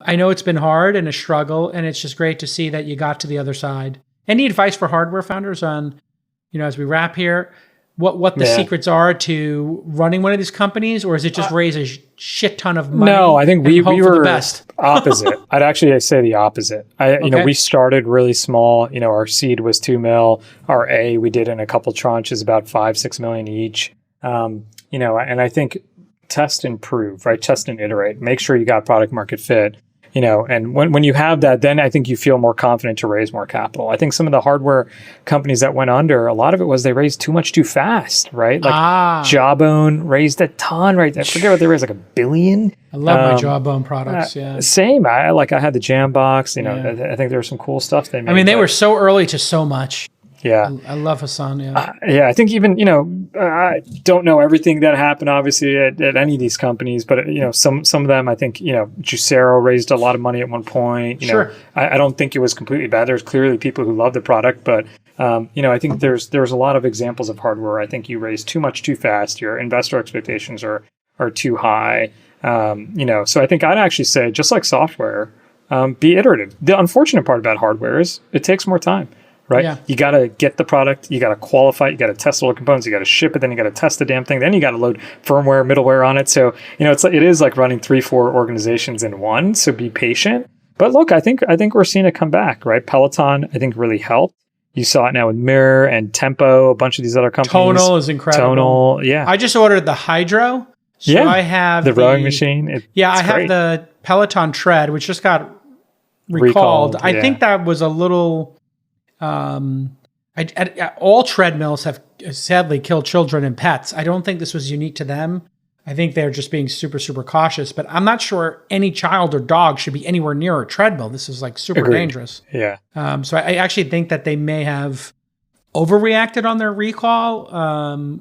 I know it's been hard and a struggle, and it's just great to see that you got to the other side. Any advice for hardware founders on, as we wrap here, what the secrets are to running one of these companies, or is it just raise a shit ton of money? No, I think we were the best? Opposite. I'd actually say the opposite. We started really small. Our seed was 2 mil. Our A we did in a couple tranches, about 5-6 million each. And I think test and prove, right? Test and iterate. Make sure you got product market fit. And when you have that, then I think you feel more confident to raise more capital. I think some of the hardware companies that went under, a lot of it was they raised too much too fast, right? Like Jawbone raised a ton, right? I forget what they raised, like $1 billion. I love my Jawbone products, yeah. Same. I had the Jambox, I think there was some cool stuff they made. I mean, they were so early to so much. Yeah. I love Hassan, yeah. I think even, I don't know everything that happened, obviously, at any of these companies, but, some of them, I think, Juicero raised a lot of money at one point. Sure. I don't think it was completely bad. There's clearly people who love the product, but, I think there's a lot of examples of hardware. I think you raise too much too fast. Your investor expectations are too high. So I think I'd actually say, just like software, be iterative. The unfortunate part about hardware is it takes more time. Right? Yeah. You got to get the product, you got to qualify it, you got to test all the components, you got to ship it, then you got to test the damn thing, then you got to load firmware, middleware on it. So, it is like running 3-4 organizations in one. So be patient. But look, I think we're seeing it come back, right? Peloton, I think, really helped. You saw it now with Mirror and Tempo, a bunch of these other companies. Tonal is incredible. Tonal, yeah. I just ordered the Hydro. So I have the rowing machine. I have the Peloton Tread, which just got recalled. I think that was a little... all treadmills have sadly killed children and pets. I don't think this was unique to them. I think they're just being super, super cautious, but I'm not sure any child or dog should be anywhere near a treadmill. This is like super dangerous. Yeah. So I actually think that they may have overreacted on their recall.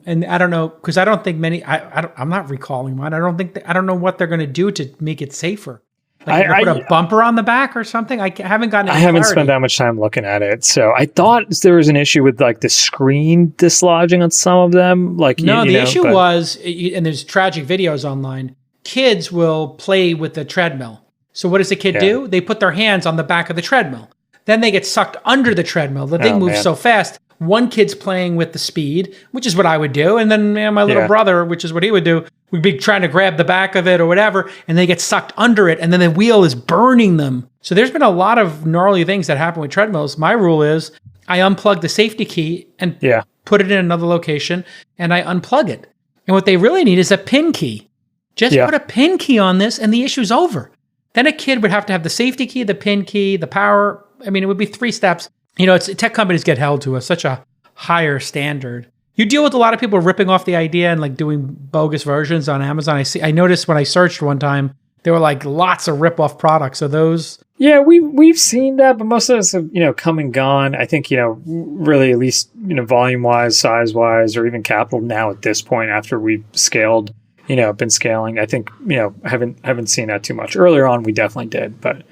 And I don't know, because I don't think I'm not recalling mine. I don't know what they're going to do to make it safer. Like put a bumper on the back or something? I haven't gotten any clarity. Spent that much time looking at it. So I thought there was an issue with like the screen dislodging on some of them. The issue was, and there's tragic videos online, kids will play with the treadmill. So what does the kid do? They put their hands on the back of the treadmill. Then they get sucked under the treadmill. The thing moves so fast. One kid's playing with the speed, which is what I would do. And then my little brother, which is what he would do, would be trying to grab the back of it or whatever, and they get sucked under it, and then the wheel is burning them. So there's been a lot of gnarly things that happen with treadmills. My rule is I unplug the safety key and put it in another location, and I unplug it. And what they really need is a pin key. Just put a pin key on this, and the issue's over. Then a kid would have to have the safety key, the pin key, the power. I mean, it would be 3 steps. Tech companies get held to such a higher standard. You deal with a lot of people ripping off the idea and like doing bogus versions on Amazon. I noticed when I searched one time, there were like lots of rip-off products. Are those? Yeah, we've seen that, but most of us have, come and gone. I think, really at least, volume-wise, size-wise, or even capital now at this point after we've scaled, been scaling. I think, haven't seen that too much. Earlier on, we definitely did, but